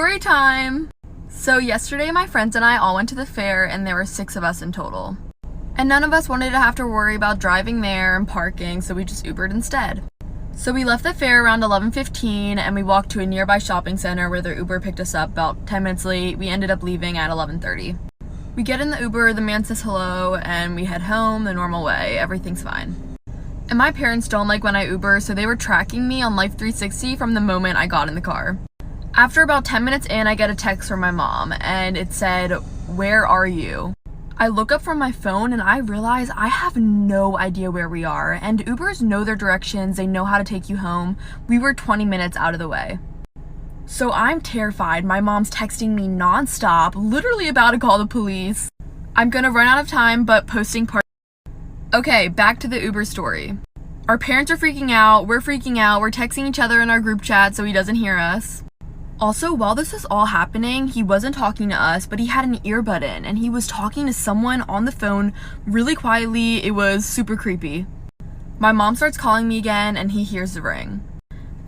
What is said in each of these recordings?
Story time! So yesterday my friends and I all went to the fair and there were 6 of us in total. And none of us wanted to have to worry about driving there and parking, so we just Ubered instead. So we left the fair around 11:15 and we walked to a nearby shopping center where the Uber picked us up about 10 minutes late. We ended up leaving at 11:30. We get in the Uber, the man says hello, and we head home the normal way. Everything's fine. And my parents don't like when I Uber, so they were tracking me on Life 360 from the moment I got in the car. After about 10 minutes in, I get a text from my mom, and it said, "Where are you?" I look up from my phone and I realize I have no idea where we are, and Ubers know their directions, they know how to take you home. We were 20 minutes out of the way. So I'm terrified. My mom's texting me nonstop, literally about to call the police. I'm gonna run out of time, but posting part. Okay, back to the Uber story. Our parents are freaking out, we're texting each other in our group chat so he doesn't hear us. Also, while this is all happening, he wasn't talking to us, but he had an earbud in, and he was talking to someone on the phone really quietly. It was super creepy. My mom starts calling me again, and he hears the ring.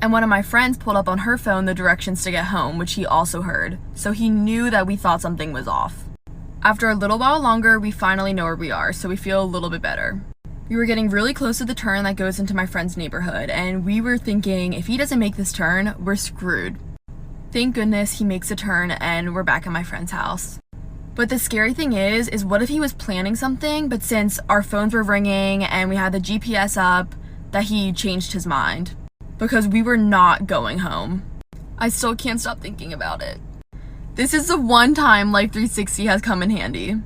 And one of my friends pulled up on her phone the directions to get home, which he also heard, so he knew that we thought something was off. After a little while longer, we finally know where we are, so we feel a little bit better. We were getting really close to the turn that goes into my friend's neighborhood, and we were thinking, if he doesn't make this turn, we're screwed. Thank goodness he makes a turn and we're back at my friend's house. But the scary thing is what if he was planning something, but since our phones were ringing and we had the GPS up, that he changed his mind? Because we were not going home. I still can't stop thinking about it. This is the one time Life 360 has come in handy.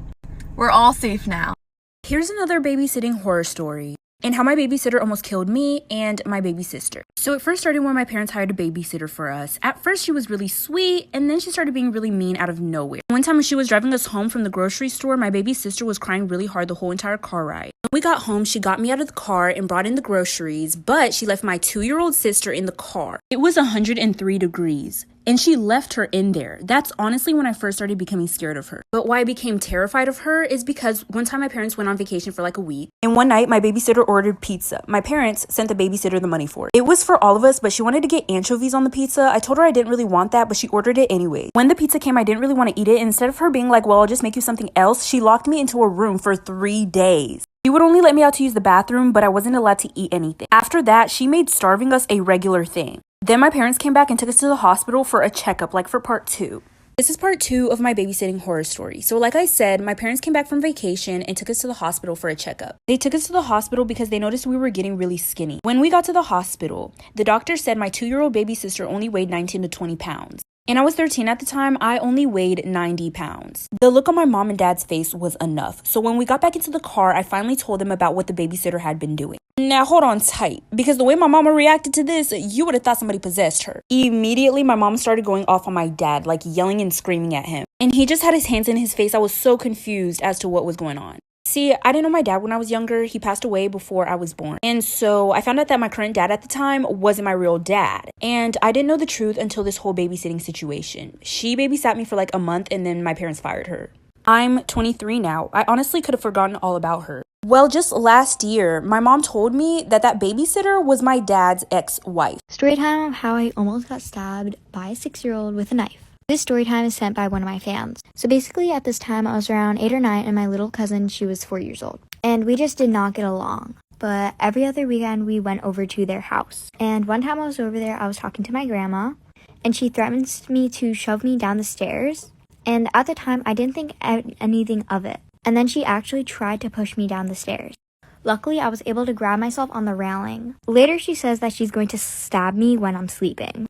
We're all safe now. Here's another babysitting horror story, and how my babysitter almost killed me and my baby sister. So it first started when my parents hired a babysitter for us. At first she was really sweet, and then she started being really mean out of nowhere. One time when she was driving us home from the grocery store, my baby sister was crying really hard the whole entire car ride. When we got home, she got me out of the car and brought in the groceries, but she left my 2-year-old sister in the car. It was 103 degrees. And she left her in there. That's honestly when I first started becoming scared of her. But why I became terrified of her is because one time my parents went on vacation for like a week. And one night my babysitter ordered pizza. My parents sent the babysitter the money for it. It was for all of us, but she wanted to get anchovies on the pizza. I told her I didn't really want that, but she ordered it anyway. When the pizza came, I didn't really want to eat it. Instead of her being like, well, I'll just make you something else, she locked me into a room for 3 days. She would only let me out to use the bathroom, but I wasn't allowed to eat anything. After that, she made starving us a regular thing. Then my parents came back and took us to the hospital for a checkup, like for part 2. This is part 2 of my babysitting horror story. So like I said, my parents came back from vacation and took us to the hospital for a checkup. They took us to the hospital because they noticed we were getting really skinny. When we got to the hospital, the doctor said my 2-year-old baby sister only weighed 19 to 20 pounds. And I was 13 at the time. I only weighed 90 pounds. The look on my mom and dad's face was enough. So when we got back into the car, I finally told them about what the babysitter had been doing. Now hold on tight, because the way my mama reacted to this, you would have thought somebody possessed her. Immediately, my mom started going off on my dad, like yelling and screaming at him. And he just had his hands in his face. I was so confused as to what was going on. See, I didn't know my dad when I was younger. He passed away before I was born. And so I found out that my current dad at the time wasn't my real dad. And I didn't know the truth until this whole babysitting situation. She babysat me for like a month and then my parents fired her. I'm 23 now. I honestly could have forgotten all about her. Well, just last year, my mom told me that babysitter was my dad's ex-wife. Story time of how I almost got stabbed by a 6-year-old with a knife. This story time is sent by one of my fans. So basically at this time I was around 8 or 9 and my little cousin, she was 4 years old. And we just did not get along. But every other weekend we went over to their house. And one time I was over there, I was talking to my grandma and she threatened me to shove me down the stairs. And at the time I didn't think anything of it. And then she actually tried to push me down the stairs. Luckily, I was able to grab myself on the railing. Later, she says that she's going to stab me when I'm sleeping.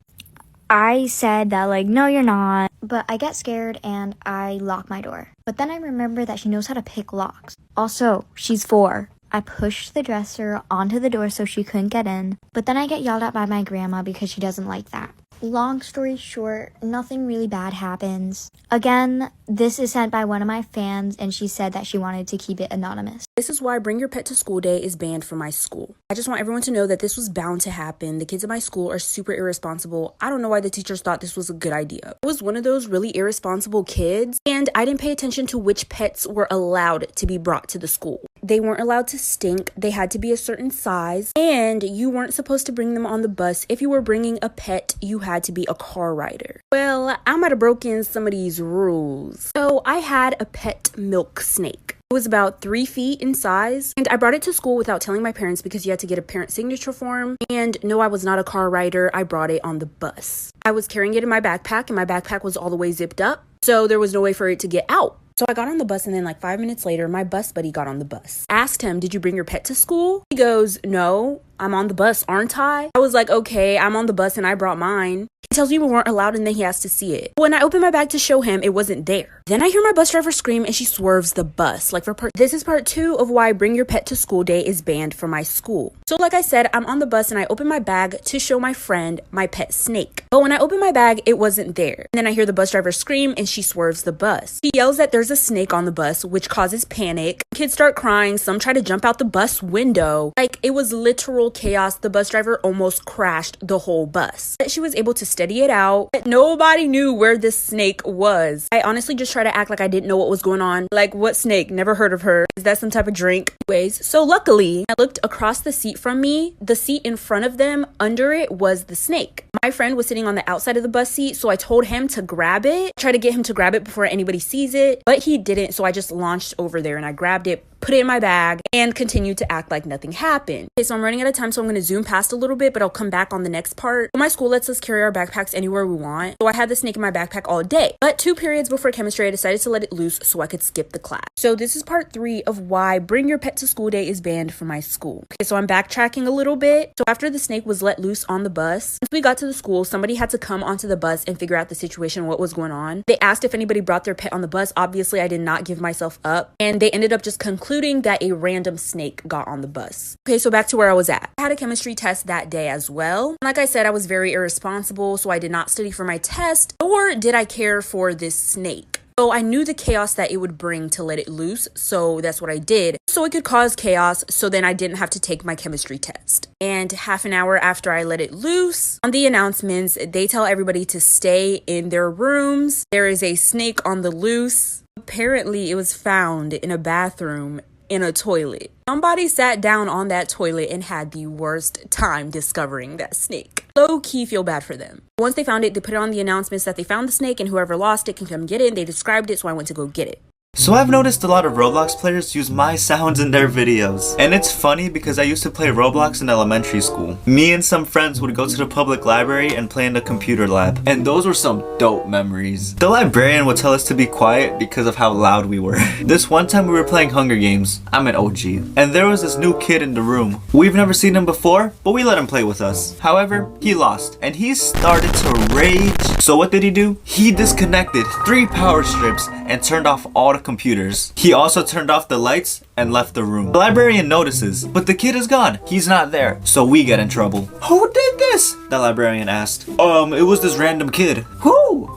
I said that like, no, you're not. But I get scared and I lock my door. But then I remember that she knows how to pick locks. Also, she's 4. I pushed the dresser onto the door so she couldn't get in. But then I get yelled at by my grandma because she doesn't like that. Long story short, nothing really bad happens. Again, this is sent by one of my fans and she said that she wanted to keep it anonymous. This is why Bring Your Pet to School Day is banned from my school. I just want everyone to know that this was bound to happen. The kids at my school are super irresponsible. I don't know why the teachers thought this was a good idea. I was one of those really irresponsible kids and I didn't pay attention to which pets were allowed to be brought to the school. they weren't allowed to stink, they had to be a certain size, and you weren't supposed to bring them on the bus. If you were bringing a pet, you had to be a car rider. Well, I might have broken some of these rules. So I had a pet milk snake. It was about 3 feet in size, and I brought it to school without telling my parents because you had to get a parent signature form. And no, I was not a car rider. I brought it on the bus. I was carrying it in my backpack, and my backpack was all the way zipped up, so there was no way for it to get out. So I got on the bus, and then like 5 minutes later, my bus buddy got on the bus. Asked him, "Did you bring your pet to school?" He goes, "No, I'm on the bus, aren't I?" I was like, "Okay, I'm on the bus and I brought mine." He tells me we weren't allowed, and then he has to see it. When I opened my bag to show him, it wasn't there. Then I hear my bus driver scream, and she swerves the bus. This is part 2 of why bring your pet to school day is banned from my school. So like I said, I'm on the bus and I open my bag to show my friend my pet snake. But when I open my bag, it wasn't there. And then I hear the bus driver scream, and she swerves the bus. She yells that there's a snake on the bus, which causes panic. Kids start crying. Some try to jump out the bus window. Like, it was literal chaos. The bus driver almost crashed the whole bus. She was able to steady it out. But nobody knew where this snake was. I honestly just try to act like I didn't know what was going on. Like, what snake? Never heard of her. Is that some type of drink? Anyways, so luckily, I looked across the seat from me. The seat in front of them, under it was the snake. My friend was sitting on the outside of the bus seat, so I told him to grab it. Try to get him to grab it before anybody sees it, but he didn't, so I just launched over there and I grabbed it, put it in my bag, and continued to act like nothing happened. Okay, so I'm running out of time, so I'm going to zoom past a little bit, but I'll come back on the next part. My school lets us carry our backpacks anywhere we want, so I had the snake in my backpack all day. But 2 periods before chemistry, I decided to let it loose so I could skip the class. So this is part 3 of why bring your pet to school day is banned from my school. Okay, so I'm backtracking a little bit. So after the snake was let loose on the bus, once we got to the school, somebody had to come onto the bus and figure out the situation, what was going on. They asked if anybody brought their pet on the bus. Obviously, I did not give myself up, and they ended up just concluding that a random snake got on the bus. Okay, so back to where I was at. I had a chemistry test that day as well. Like I said, I was very irresponsible, so I did not study for my test, nor did I care for this snake. So I knew the chaos that it would bring to let it loose, so that's what I did. So it could cause chaos, so then I didn't have to take my chemistry test. And half an hour after I let it loose, on the announcements, they tell everybody to stay in their rooms. There is a snake on the loose. Apparently, it was found in a bathroom in a toilet. Somebody sat down on that toilet and had the worst time discovering that snake. Low-key feel bad for them. Once they found it, they put it on the announcements that they found the snake and whoever lost it can come get it. And they described it, so I went to go get it. So I've noticed a lot of Roblox players use my sounds in their videos. And it's funny because I used to play Roblox in elementary school. Me and some friends would go to the public library and play in the computer lab. And those were some dope memories. The librarian would tell us to be quiet because of how loud we were. This one time we were playing Hunger Games. I'm an OG. And there was this new kid in the room. We've never seen him before, but we let him play with us. However, he lost and he started to rage. So what did he do? He disconnected 3 power strips and turned off all the computers. He also turned off the lights and left the room. The librarian notices, but the kid is gone. He's not there. So we get in trouble. Who did this? The librarian asked. It was this random kid. Who?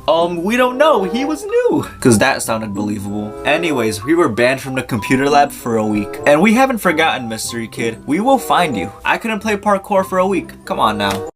We don't know. He was new. Cause that sounded believable. Anyways, we were banned from the computer lab for a week. And we haven't forgotten, Mystery Kid. We will find you. I couldn't play parkour for a week. Come on now.